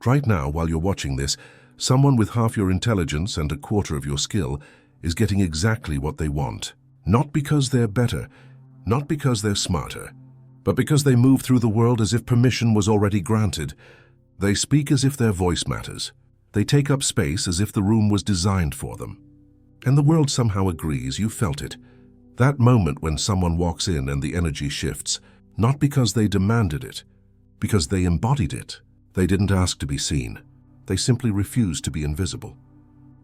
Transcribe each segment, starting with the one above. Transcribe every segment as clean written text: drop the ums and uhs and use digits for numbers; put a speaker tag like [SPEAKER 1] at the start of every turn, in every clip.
[SPEAKER 1] Right now, while you're watching this, someone with half your intelligence and a quarter of your skill is getting exactly what they want. Not because they're better, not because they're smarter, but because they move through the world as if permission was already granted. They speak as if their voice matters. They take up space as if the room was designed for them. And the world somehow agrees. You felt it. That moment when someone walks in and the energy shifts, not because they demanded it, because they embodied it. They didn't ask to be seen. They simply refused to be invisible.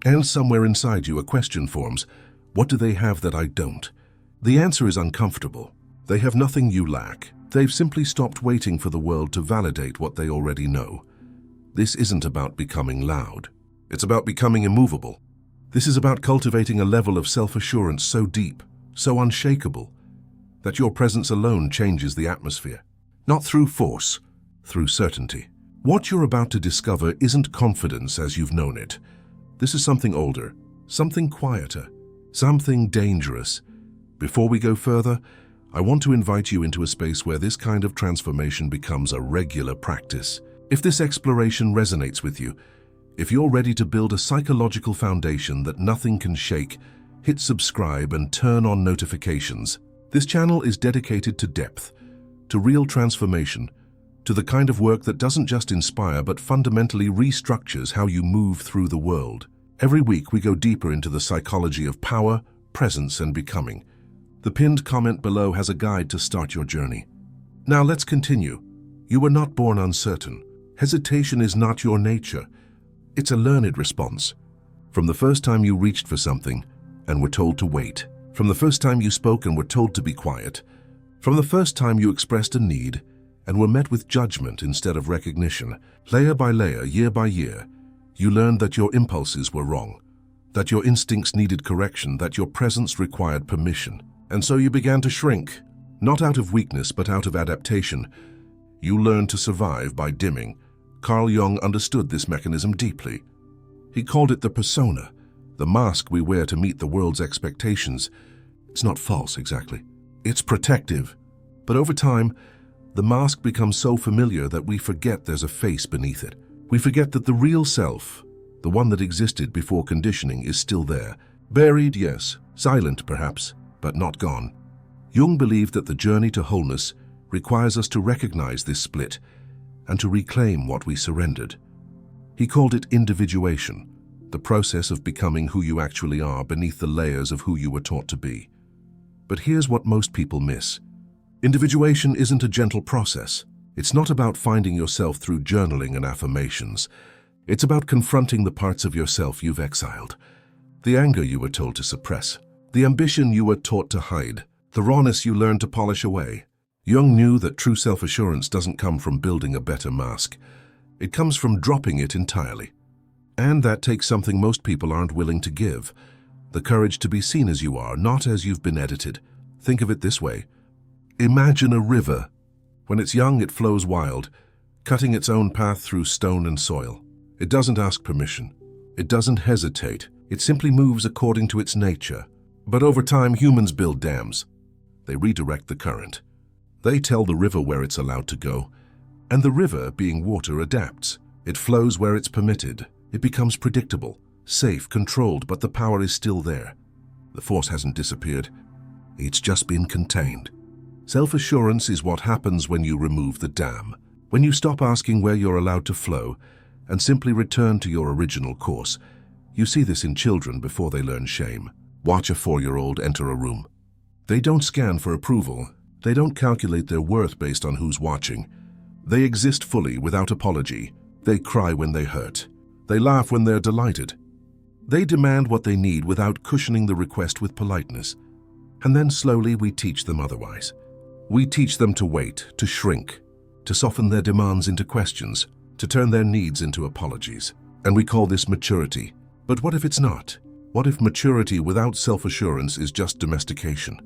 [SPEAKER 1] And somewhere inside you, a question forms. What do they have that I don't? The answer is uncomfortable. They have nothing you lack. They've simply stopped waiting for the world to validate what they already know. This isn't about becoming loud. It's about becoming immovable. This is about cultivating a level of self-assurance so deep, so unshakable, that your presence alone changes the atmosphere. Not through force, through certainty. What you're about to discover isn't confidence as you've known it. This is something older, something quieter, something dangerous. Before we go further, I want to invite you into a space where this kind of transformation becomes a regular practice. If this exploration resonates with you, if you're ready to build a psychological foundation that nothing can shake, hit subscribe and turn on notifications. This channel is dedicated to depth, to real transformation, to the kind of work that doesn't just inspire but fundamentally restructures how you move through the world. Every week we go deeper into the psychology of power, presence, and becoming. The pinned comment below has a guide to start your journey. Now let's continue. You were not born uncertain. Hesitation is not your nature. It's a learned response. From the first time you reached for something and were told to wait, from the first time you spoke and were told to be quiet, from the first time you expressed a need and were met with judgment instead of recognition, layer by layer, year by year, you learned that your impulses were wrong, that your instincts needed correction, that your presence required permission. And so you began to shrink, not out of weakness but out of adaptation. You learned to survive by dimming. Carl Jung understood this mechanism deeply. He called it the persona, the mask we wear to meet the world's expectations. It's not false exactly. It's protective. But over time, the mask becomes so familiar that we forget there's a face beneath it. We forget that the real self, the one that existed before conditioning, is still there. Buried, yes. Silent, perhaps, but not gone. Jung believed that the journey to wholeness requires us to recognize this split and to reclaim what we surrendered. He called it individuation, the process of becoming who you actually are beneath the layers of who you were taught to be. But here's what most people miss. Individuation isn't a gentle process. It's not about finding yourself through journaling and affirmations. It's about confronting the parts of yourself you've exiled, the anger you were told to suppress, the ambition you were taught to hide, the rawness you learned to polish away. Jung knew that true self-assurance doesn't come from building a better mask. It comes from dropping it entirely. And that takes something most people aren't willing to give: the courage to be seen as you are, not as you've been edited. Think of it this way. Imagine a river. When it's young, it flows wild, cutting its own path through stone and soil. It doesn't ask permission. It doesn't hesitate. It simply moves according to its nature. But over time, humans build dams. They redirect the current. They tell the river where it's allowed to go. And the river, being water, adapts. It flows where it's permitted. It becomes predictable, safe, controlled, but the power is still there. The force hasn't disappeared. It's just been contained. Self-assurance is what happens when you remove the dam, when you stop asking where you're allowed to flow and simply return to your original course. You see this in children before they learn shame. Watch a 4-year-old enter a room. They don't scan for approval. They don't calculate their worth based on who's watching. They exist fully without apology. They cry when they hurt. They laugh when they're delighted. They demand what they need without cushioning the request with politeness. And then slowly we teach them otherwise. We teach them to wait, to shrink, to soften their demands into questions, to turn their needs into apologies. And we call this maturity. But what if it's not? What if maturity without self-assurance is just domestication?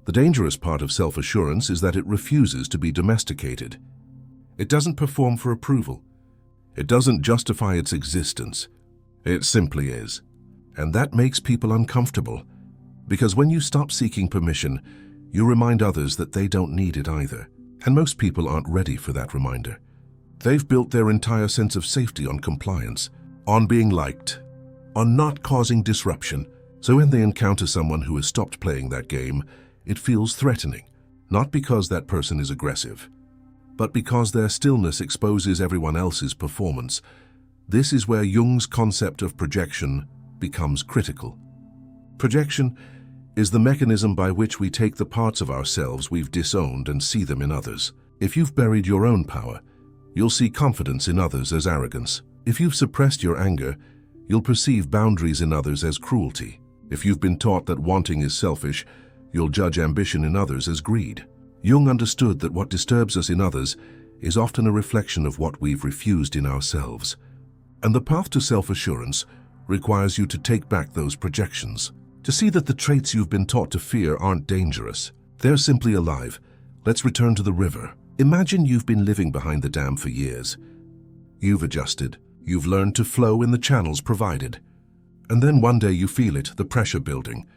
[SPEAKER 1] The dangerous part of self-assurance is that it refuses to be domesticated. It doesn't perform for approval. It doesn't justify its existence. It simply is. And that makes people uncomfortable, because when you stop seeking permission, you remind others that they don't need it either. And most people aren't ready for that reminder. They've built their entire sense of safety on compliance, on being liked, on not causing disruption. So when they encounter someone who has stopped playing that game, it feels threatening, not because that person is aggressive, but because their stillness exposes everyone else's performance. This is where Jung's concept of projection becomes critical. Projection is the mechanism by which we take the parts of ourselves we've disowned and see them in others. If you've buried your own power, you'll see confidence in others as arrogance. If you've suppressed your anger, you'll perceive boundaries in others as cruelty. If you've been taught that wanting is selfish, you'll judge ambition in others as greed. Jung understood that what disturbs us in others is often a reflection of what we've refused in ourselves. And the path to self-assurance requires you to take back those projections, to see that the traits you've been taught to fear aren't dangerous. They're simply alive. Let's return to the river. Imagine you've been living behind the dam for years. You've adjusted. You've learned to flow in the channels provided. And then one day you feel it, the pressure building,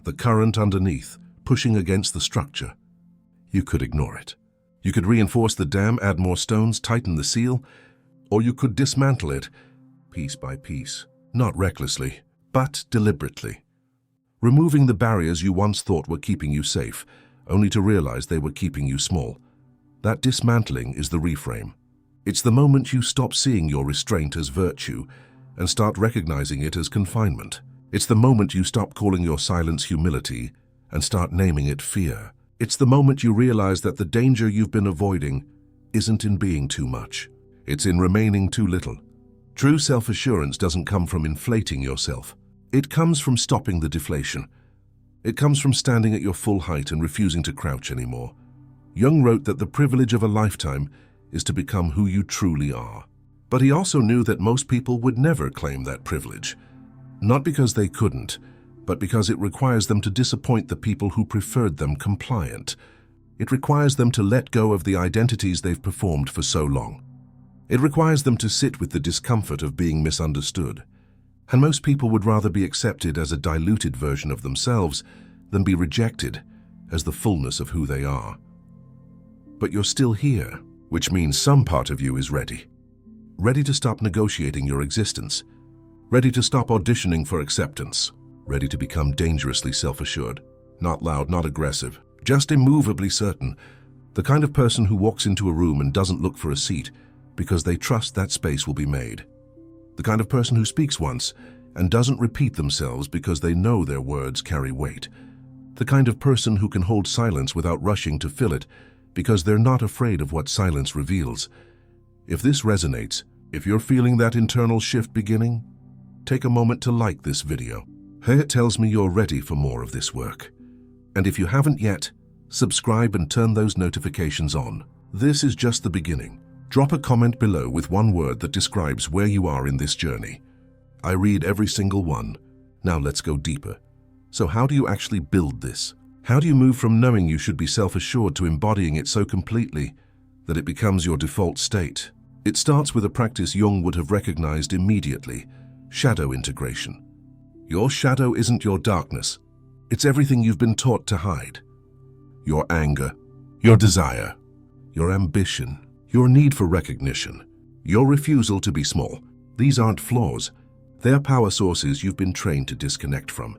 [SPEAKER 1] the current underneath, pushing against the structure. You could ignore it. You could reinforce the dam, add more stones, tighten the seal, or you could dismantle it, piece by piece, not recklessly, but deliberately. Removing the barriers you once thought were keeping you safe, only to realize they were keeping you small. That dismantling is the reframe. It's the moment you stop seeing your restraint as virtue and start recognizing it as confinement. It's the moment you stop calling your silence humility and start naming it fear. It's the moment you realize that the danger you've been avoiding isn't in being too much. It's in remaining too little. True self-assurance doesn't come from inflating yourself. It comes from stopping the deflation. It comes from standing at your full height and refusing to crouch anymore. Jung wrote that the privilege of a lifetime is to become who you truly are. But he also knew that most people would never claim that privilege. Not because they couldn't, but because it requires them to disappoint the people who preferred them compliant. It requires them to let go of the identities they've performed for so long. It requires them to sit with the discomfort of being misunderstood. And most people would rather be accepted as a diluted version of themselves than be rejected as the fullness of who they are. But you're still here, which means some part of you is ready. Ready to stop negotiating your existence. Ready to stop auditioning for acceptance. Ready to become dangerously self-assured. Not loud, not aggressive, just immovably certain. The kind of person who walks into a room and doesn't look for a seat because they trust that space will be made. The kind of person who speaks once and doesn't repeat themselves because they know their words carry weight. The kind of person who can hold silence without rushing to fill it because they're not afraid of what silence reveals. If this resonates, if you're feeling that internal shift beginning, take a moment to like this video. It tells me you're ready for more of this work. And if you haven't yet, subscribe and turn those notifications on. This is just the beginning. Drop a comment below with one word that describes where you are in this journey. I read every single one. Now let's go deeper. So how do you actually build this? How do you move from knowing you should be self-assured to embodying it so completely that it becomes your default state? It starts with a practice Jung would have recognized immediately: shadow integration. Your shadow isn't your darkness. It's everything you've been taught to hide. Your anger, your desire, your ambition, your need for recognition, your refusal to be small. These aren't flaws. They're power sources you've been trained to disconnect from.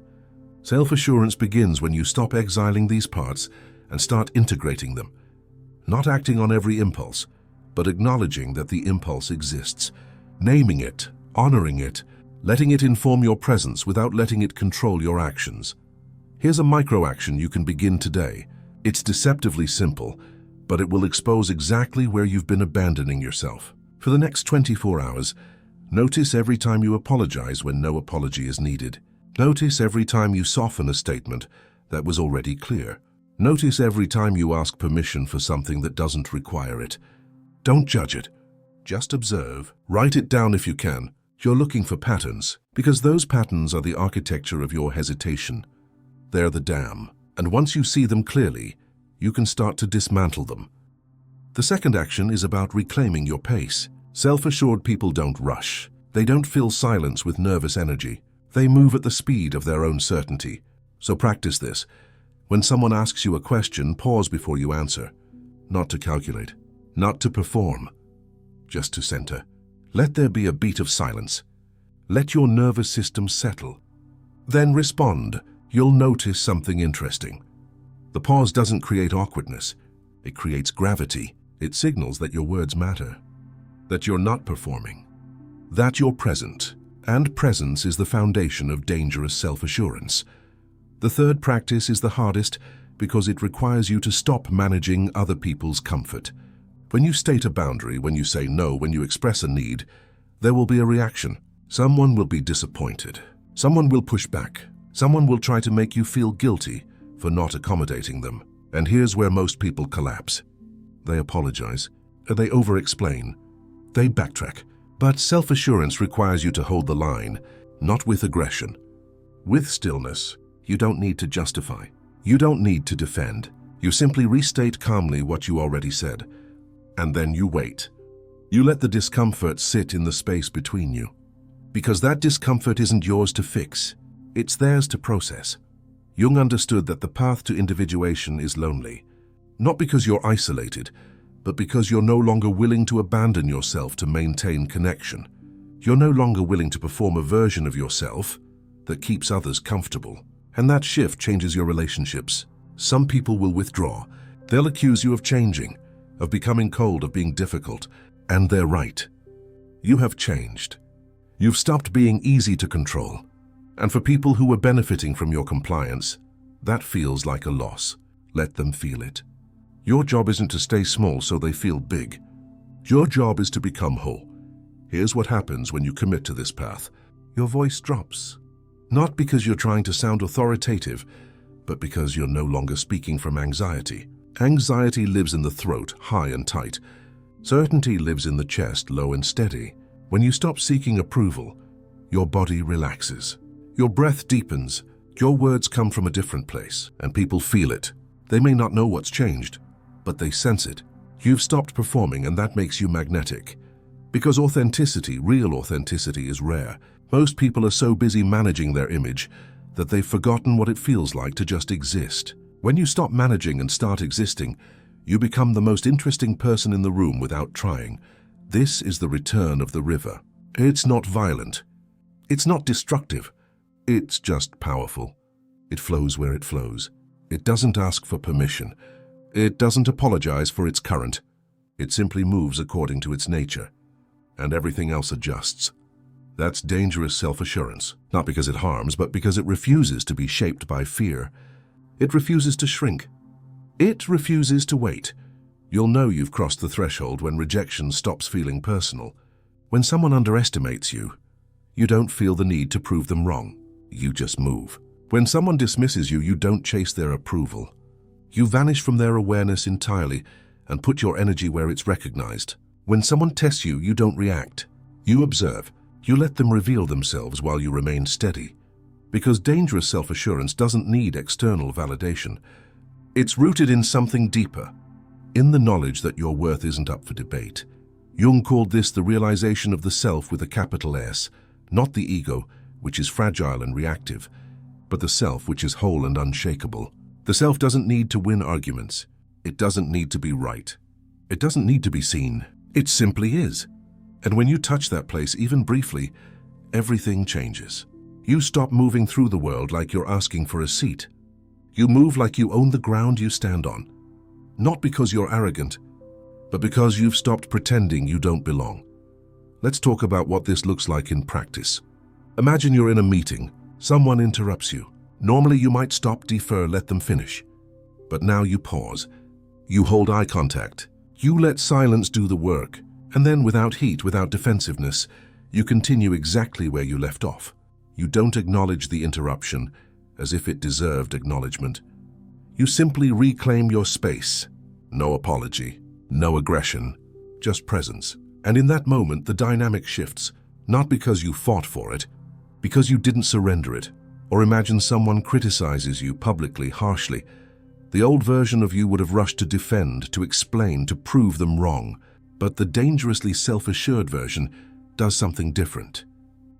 [SPEAKER 1] Self-assurance begins when you stop exiling these parts and start integrating them. Not acting on every impulse, but acknowledging that the impulse exists, naming it, honoring it, letting it inform your presence without letting it control your actions. Here's a micro-action you can begin today. It's deceptively simple, but it will expose exactly where you've been abandoning yourself. For the next 24 hours, notice every time you apologize when no apology is needed. Notice every time you soften a statement that was already clear. Notice every time you ask permission for something that doesn't require it. Don't judge it. Just observe. Write it down if you can. You're looking for patterns, because those patterns are the architecture of your hesitation. They're the dam. And once you see them clearly, you can start to dismantle them. The second action is about reclaiming your pace. Self-assured people don't rush. They don't fill silence with nervous energy. They move at the speed of their own certainty. So practice this. When someone asks you a question, pause before you answer. Not to calculate, not to perform. just to center. Let there be a beat of silence. Let your nervous system settle. Then respond. You'll notice something interesting. The pause doesn't create awkwardness. It creates gravity. It signals that your words matter, that you're not performing, that you're present. And presence is the foundation of dangerous self-assurance. The third practice is the hardest because it requires you to stop managing other people's comfort. When you state a boundary, when you say no, when you express a need, there will be a reaction. Someone will be disappointed. Someone will push back. Someone will try to make you feel guilty for not accommodating them. And here's where most people collapse. They apologize. They over-explain. They backtrack. But self-assurance requires you to hold the line, not with aggression. With stillness, you don't need to justify. You don't need to defend. You simply restate calmly what you already said. And then you wait. You let the discomfort sit in the space between you. Because that discomfort isn't yours to fix. It's theirs to process. Jung understood that the path to individuation is lonely. Not because you're isolated, but because you're no longer willing to abandon yourself to maintain connection. You're no longer willing to perform a version of yourself that keeps others comfortable. And that shift changes your relationships. Some people will withdraw. They'll accuse you of changing, of becoming cold, of being difficult. And they're right. You have changed. You've stopped being easy to control. And for people who were benefiting from your compliance, that feels like a loss. Let them feel it. Your job isn't to stay small so they feel big. Your job is to become whole. Here's what happens when you commit to this path. Your voice drops. Not because you're trying to sound authoritative, but because you're no longer speaking from anxiety. Anxiety lives in the throat, high and tight. Certainty lives in the chest, low and steady. When you stop seeking approval, your body relaxes. Your breath deepens. Your words come from a different place, and people feel it. They may not know what's changed, but they sense it. You've stopped performing, and that makes you magnetic. Because authenticity, real authenticity, is rare. Most people are so busy managing their image that they've forgotten what it feels like to just exist. When you stop managing and start existing, you become the most interesting person in the room without trying. This is the return of the river. It's not violent. It's not destructive. It's just powerful. It flows where it flows. It doesn't ask for permission. It doesn't apologize for its current. It simply moves according to its nature. And everything else adjusts. That's dangerous self-assurance, not because it harms, but because it refuses to be shaped by fear. It refuses to shrink. It refuses to wait. You'll know you've crossed the threshold when rejection stops feeling personal. When someone underestimates you, you don't feel the need to prove them wrong. You just move. When someone dismisses you, you don't chase their approval. You vanish from their awareness entirely and put your energy where it's recognized. When someone tests you, you don't react. You observe. You let them reveal themselves while you remain steady. Because dangerous self-assurance doesn't need external validation. It's rooted in something deeper, in the knowledge that your worth isn't up for debate. Jung called this the realization of the self with a capital S, not the ego, which is fragile and reactive, but the self which is whole and unshakable. The self doesn't need to win arguments. It doesn't need to be right. It doesn't need to be seen. It simply is. And when you touch that place, even briefly, everything changes. You stop moving through the world like you're asking for a seat. You move like you own the ground you stand on. Not because you're arrogant, but because you've stopped pretending you don't belong. Let's talk about what this looks like in practice. Imagine you're in a meeting. Someone interrupts you. Normally you might stop, defer, let them finish. But now you pause. You hold eye contact. You let silence do the work. And then without heat, without defensiveness, you continue exactly where you left off. You don't acknowledge the interruption as if it deserved acknowledgement. You simply reclaim your space. No apology, no aggression, just presence. And in that moment, the dynamic shifts, not because you fought for it, because you didn't surrender it. Or imagine someone criticizes you publicly, harshly. The old version of you would have rushed to defend, to explain, to prove them wrong. But the dangerously self-assured version does something different.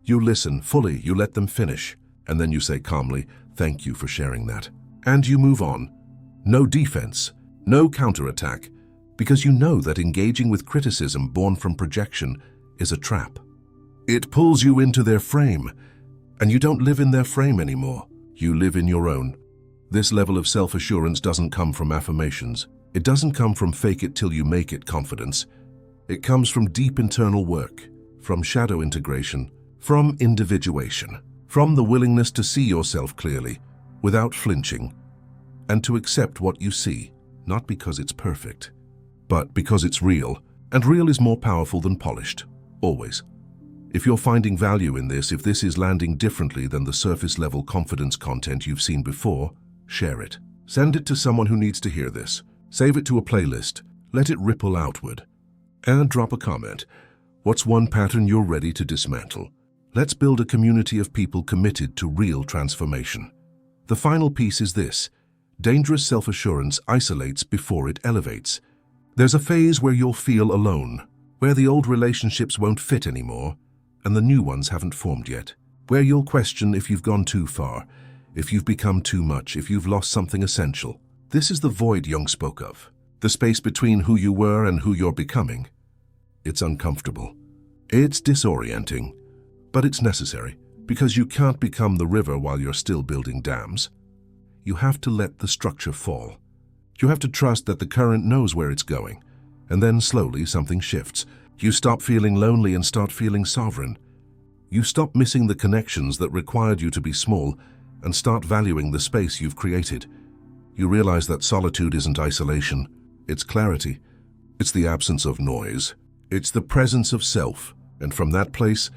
[SPEAKER 1] You listen fully, you let them finish, and then you say calmly, "Thank you for sharing that." And you move on. No defense, no counterattack, Because you know that engaging with criticism born from projection is a trap. It pulls you into their frame, and you don't live in their frame anymore. You live in your own. This level of self-assurance doesn't come from affirmations. It doesn't come from fake it till you make it confidence. It comes from deep internal work, from shadow integration, from individuation, from the willingness to see yourself clearly, without flinching, and to accept what you see, not because it's perfect, but because it's real, and real is more powerful than polished, always. If you're finding value in this, if this is landing differently than the surface-level confidence content you've seen before, share it. Send it to someone who needs to hear this. Save it to a playlist. Let it ripple outward. And drop a comment. What's one pattern you're ready to dismantle? Let's build a community of people committed to real transformation. The final piece is this. Dangerous self-assurance isolates before it elevates. There's a phase where you'll feel alone, where the old relationships won't fit anymore, and the new ones haven't formed yet, where you'll question if you've gone too far, if you've become too much, if you've lost something essential. This is the void Jung spoke of, the space between who you were and who you're becoming. It's uncomfortable. It's disorienting, but it's necessary, because you can't become the river while you're still building dams. You have to let the structure fall. You have to trust that the current knows where it's going, and then slowly something shifts. You stop feeling lonely and start feeling sovereign. You stop missing the connections that required you to be small and start valuing the space you've created. You realize that solitude isn't isolation, it's clarity. It's the absence of noise. It's the presence of self, and from that place,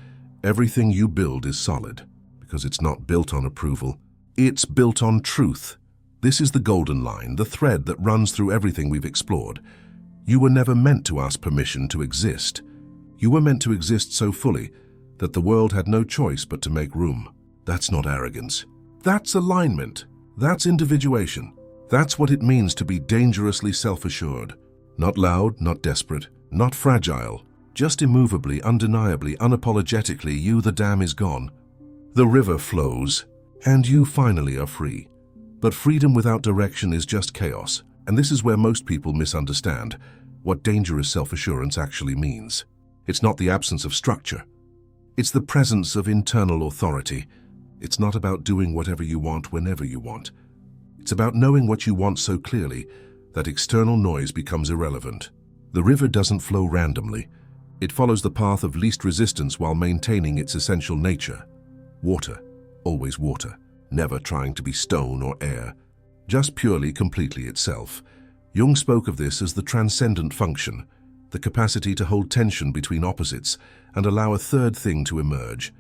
[SPEAKER 1] everything you build is solid, because it's not built on approval. It's built on truth. This is the golden line, the thread that runs through everything we've explored. You were never meant to ask permission to exist. You were meant to exist so fully that the world had no choice but to make room. That's not arrogance. That's alignment. That's individuation. That's what it means to be dangerously self-assured. Not loud, not desperate, not fragile. Just immovably, undeniably, unapologetically, you, the dam is gone. The river flows, and you finally are free. But freedom without direction is just chaos. And this is where most people misunderstand what dangerous self-assurance actually means. It's not the absence of structure. It's the presence of internal authority. It's not about doing whatever you want whenever you want. It's about knowing what you want so clearly that external noise becomes irrelevant. The river doesn't flow randomly. It follows the path of least resistance while maintaining its essential nature. Water, always water, never trying to be stone or air. Just purely, completely itself. Jung spoke of this as the transcendent function, the capacity to hold tension between opposites and allow a third thing to emerge.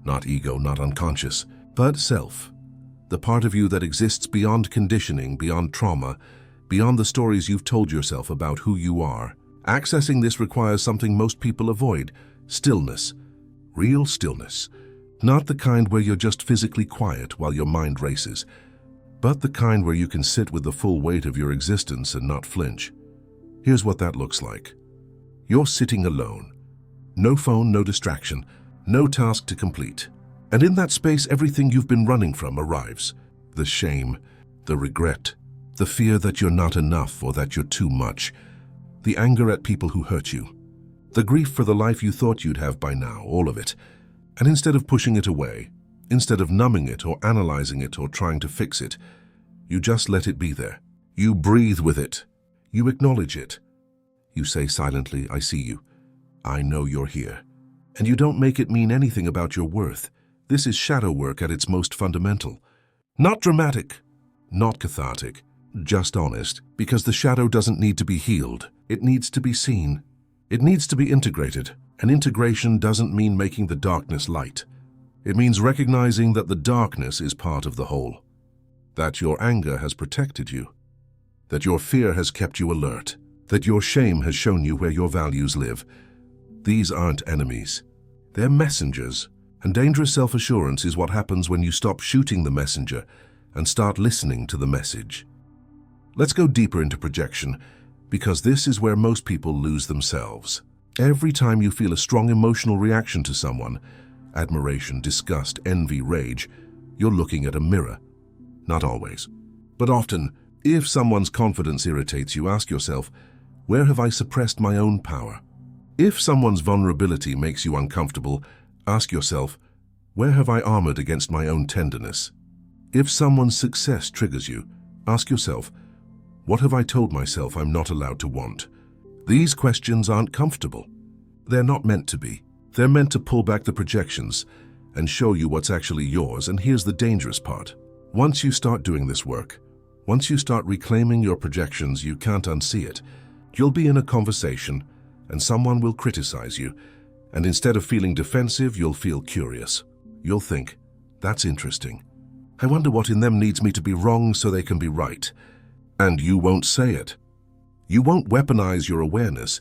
[SPEAKER 1] Not ego, not unconscious, but self. The part of you that exists beyond conditioning, beyond trauma, beyond the stories you've told yourself about who you are. Accessing this requires something most people avoid: stillness. Real stillness. Not the kind where you're just physically quiet while your mind races, but the kind where you can sit with the full weight of your existence and not flinch. Here's what that looks like. You're sitting alone. No phone, no distraction, no task to complete. And in that space, everything you've been running from arrives. The shame, the regret, the fear that you're not enough or that you're too much, the anger at people who hurt you, the grief for the life you thought you'd have by now, all of it. And instead of pushing it away, instead of numbing it or analyzing it or trying to fix it, you just let it be there. You breathe with it. You acknowledge it. You say silently, I see you. I know you're here. And you don't make it mean anything about your worth. This is shadow work at its most fundamental. Not dramatic, not cathartic, just honest, because the shadow doesn't need to be healed. It needs to be seen. It needs to be integrated. And integration doesn't mean making the darkness light. It means recognizing that the darkness is part of the whole. That your anger has protected you. That your fear has kept you alert. That your shame has shown you where your values live. These aren't enemies. They're messengers. And dangerous self-assurance is what happens when you stop shooting the messenger and start listening to the message. Let's go deeper into projection, because this is where most people lose themselves. Every time you feel a strong emotional reaction to someone, admiration, disgust, envy, rage, you're looking at a mirror. Not always, but often. If someone's confidence irritates you, ask yourself, Where have I suppressed my own power? If someone's vulnerability makes you uncomfortable, ask yourself, where have I armored against my own tenderness? If someone's success triggers you, ask yourself, what have I told myself I'm not allowed to want? These questions aren't comfortable. They're not meant to be. They're meant to pull back the projections and show you what's actually yours. And here's the dangerous part. Once you start doing this work, once you start reclaiming your projections, you can't unsee it. You'll be in a conversation and someone will criticize you, and instead of feeling defensive, you'll feel curious. You'll think, that's interesting. I wonder what in them needs me to be wrong so they can be right. And you won't say it. You won't weaponize your awareness,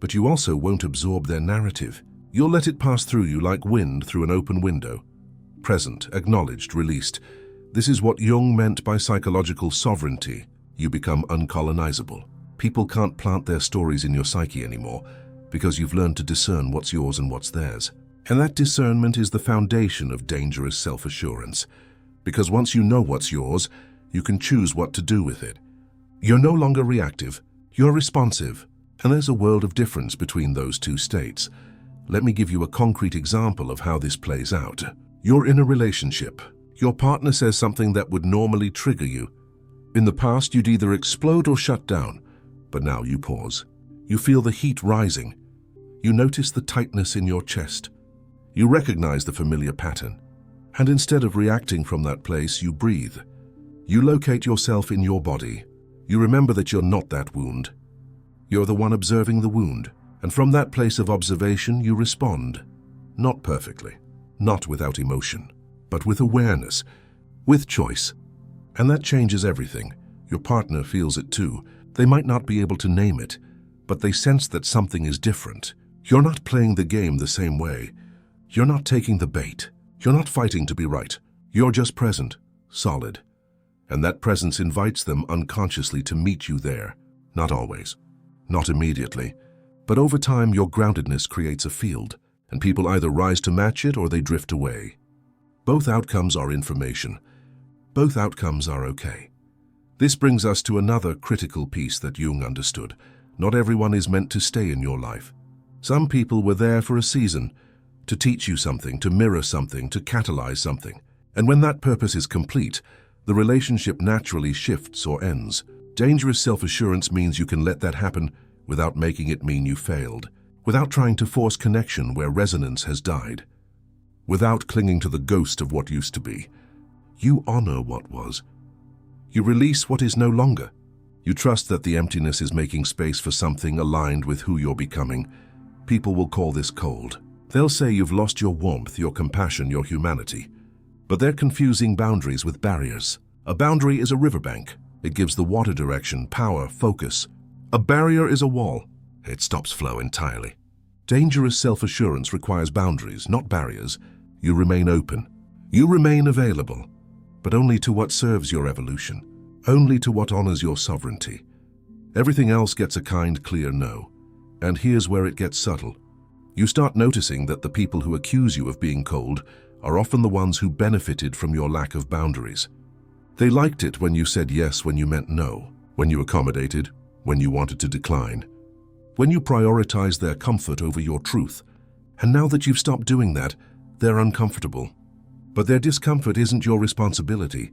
[SPEAKER 1] but you also won't absorb their narrative. You'll let it pass through you like wind through an open window. Present, acknowledged, released. This is what Jung meant by psychological sovereignty. You become uncolonizable. People can't plant their stories in your psyche anymore because you've learned to discern what's yours and what's theirs. And that discernment is the foundation of dangerous self-assurance. Because once you know what's yours, you can choose what to do with it. You're no longer reactive, you're responsive. And there's a world of difference between those two states. Let me give you a concrete example of how this plays out. You're in a relationship. Your partner says something that would normally trigger you. In the past, you'd either explode or shut down. But now you pause. You feel the heat rising. You notice the tightness in your chest. You recognize the familiar pattern. And instead of reacting from that place, you breathe. You locate yourself in your body. You remember that you're not that wound. You're the one observing the wound. And from that place of observation, you respond. Not perfectly, not without emotion, but with awareness, with choice. And that changes everything. Your partner feels it too. They might not be able to name it, but they sense that something is different. You're not playing the game the same way. You're not taking the bait. You're not fighting to be right. You're just present, solid. And that presence invites them unconsciously to meet you there. Not always, not immediately. But over time, your groundedness creates a field, and people either rise to match it or they drift away. Both outcomes are information. Both outcomes are okay. This brings us to another critical piece that Jung understood. Not everyone is meant to stay in your life. Some people were there for a season, to teach you something, to mirror something, to catalyze something. And when that purpose is complete, the relationship naturally shifts or ends. Dangerous self-assurance means you can let that happen without making it mean you failed, without trying to force connection where resonance has died, without clinging to the ghost of what used to be. You honor what was. You release what is no longer. You trust that the emptiness is making space for something aligned with who you're becoming. People will call this cold. They'll say you've lost your warmth, your compassion, your humanity. But they're confusing boundaries with barriers. A boundary is a riverbank. It gives the water direction, power, focus. A barrier is a wall. It stops flow entirely. Dangerous self-assurance requires boundaries, not barriers. You remain open. You remain available, but only to what serves your evolution, only to what honors your sovereignty. Everything else gets a kind, clear no. And here's where it gets subtle. You start noticing that the people who accuse you of being cold are often the ones who benefited from your lack of boundaries. They liked it when you said yes when you meant no, when you accommodated, when you wanted to decline, when you prioritized their comfort over your truth. And now that you've stopped doing that, they're uncomfortable. But their discomfort isn't your responsibility.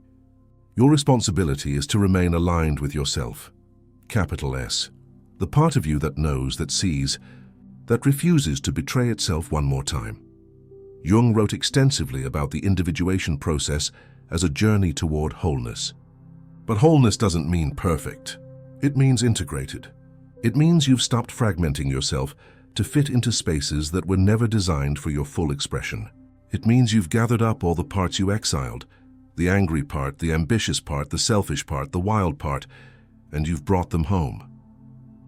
[SPEAKER 1] Your responsibility is to remain aligned with yourself. Capital S. The part of you that knows, that sees, that refuses to betray itself one more time. Jung wrote extensively about the individuation process as a journey toward wholeness. But wholeness doesn't mean perfect. It means integrated. It means you've stopped fragmenting yourself to fit into spaces that were never designed for your full expression. It means you've gathered up all the parts you exiled, the angry part, the ambitious part, the selfish part, the wild part, and you've brought them home.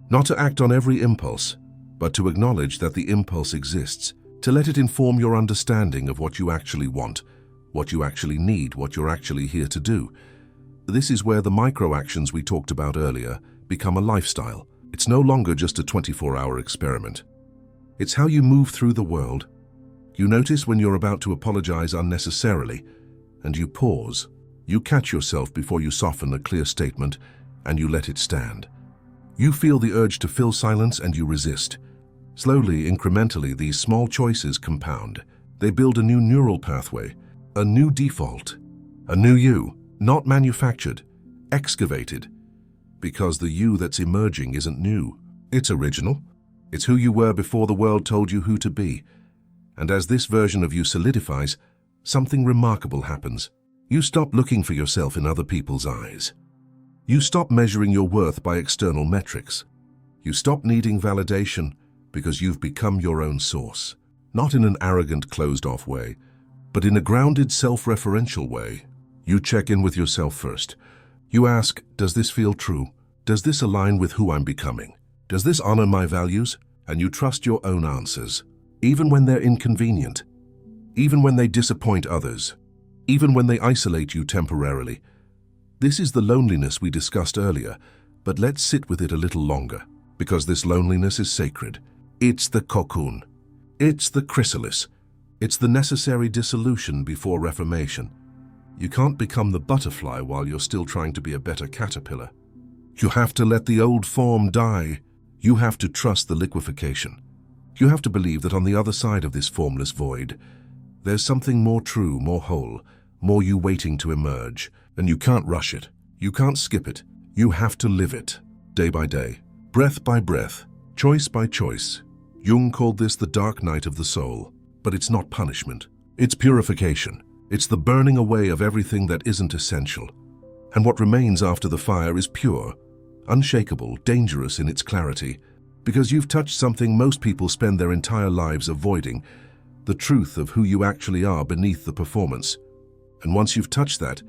[SPEAKER 1] Not to act on every impulse, but to acknowledge that the impulse exists, to let it inform your understanding of what you actually want, what you actually need, what you're actually here to do. This is where the micro-actions we talked about earlier become a lifestyle. It's no longer just a 24-hour experiment. It's how you move through the world. You notice when you're about to apologize unnecessarily, and you pause. You catch yourself before you soften a clear statement, and you let it stand. You feel the urge to fill silence and you resist. Slowly, incrementally, these small choices compound. They build a new neural pathway, a new default, a new you, not manufactured, excavated. Because the you that's emerging isn't new. It's original. It's who you were before the world told you who to be. And as this version of you solidifies, something remarkable happens. You stop looking for yourself in other people's eyes. You stop measuring your worth by external metrics. You stop needing validation because you've become your own source. Not in an arrogant, closed-off way, but in a grounded, self-referential way. You check in with yourself first. You ask, does this feel true? Does this align with who I'm becoming? Does this honor my values? And you trust your own answers, even when they're inconvenient, even when they disappoint others, even when they isolate you temporarily. This is the loneliness we discussed earlier, but let's sit with it a little longer, because this loneliness is sacred. It's the cocoon. It's the chrysalis. It's the necessary dissolution before reformation. You can't become the butterfly while you're still trying to be a better caterpillar. You have to let the old form die. You have to trust the liquefaction. You have to believe that on the other side of this formless void, there's something more true, more whole, more you waiting to emerge. And you can't rush it. You can't skip it. You have to live it, day by day, breath by breath, choice by choice. Jung called this the dark night of the soul. But it's not punishment. It's purification. It's the burning away of everything that isn't essential. And what remains after the fire is pure, unshakable, dangerous in its clarity, because you've touched something most people spend their entire lives avoiding, the truth of who you actually are beneath the performance. And once you've touched that,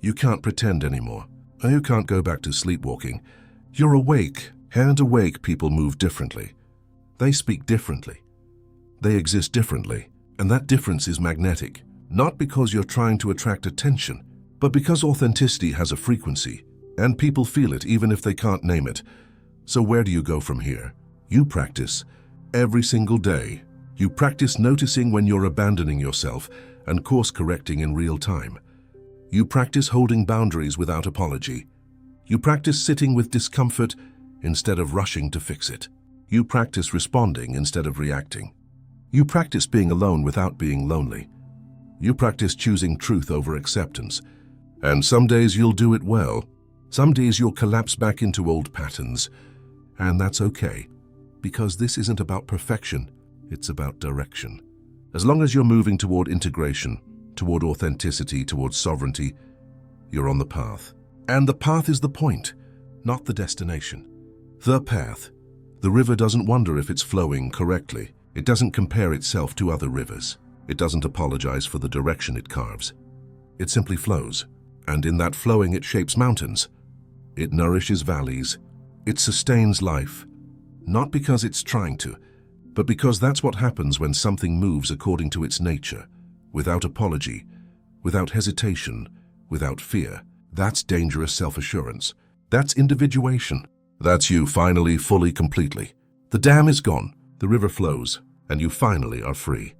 [SPEAKER 1] you can't pretend anymore. You can't go back to sleepwalking. You're awake, and awake people move differently. They speak differently. They exist differently, and that difference is magnetic, not because you're trying to attract attention, but because authenticity has a frequency, and people feel it even if they can't name it. So where do you go from here? You practice every single day. You practice noticing when you're abandoning yourself and course-correcting in real time. You practice holding boundaries without apology. You practice sitting with discomfort instead of rushing to fix it. You practice responding instead of reacting. You practice being alone without being lonely. You practice choosing truth over acceptance. And some days you'll do it well. Some days you'll collapse back into old patterns. And that's okay, because this isn't about perfection, it's about direction. As long as you're moving toward integration, toward authenticity, toward sovereignty, you're on the path. And the path is the point, not the destination. The path. The river doesn't wonder if it's flowing correctly. It doesn't compare itself to other rivers. It doesn't apologize for the direction it carves. It simply flows, and in that flowing it shapes mountains. It nourishes valleys. It sustains life, not because it's trying to, but because that's what happens when something moves according to its nature, without apology, without hesitation, without fear. That's dangerous self-assurance. That's individuation. That's you finally, fully, completely. The dam is gone, the river flows, and you finally are free.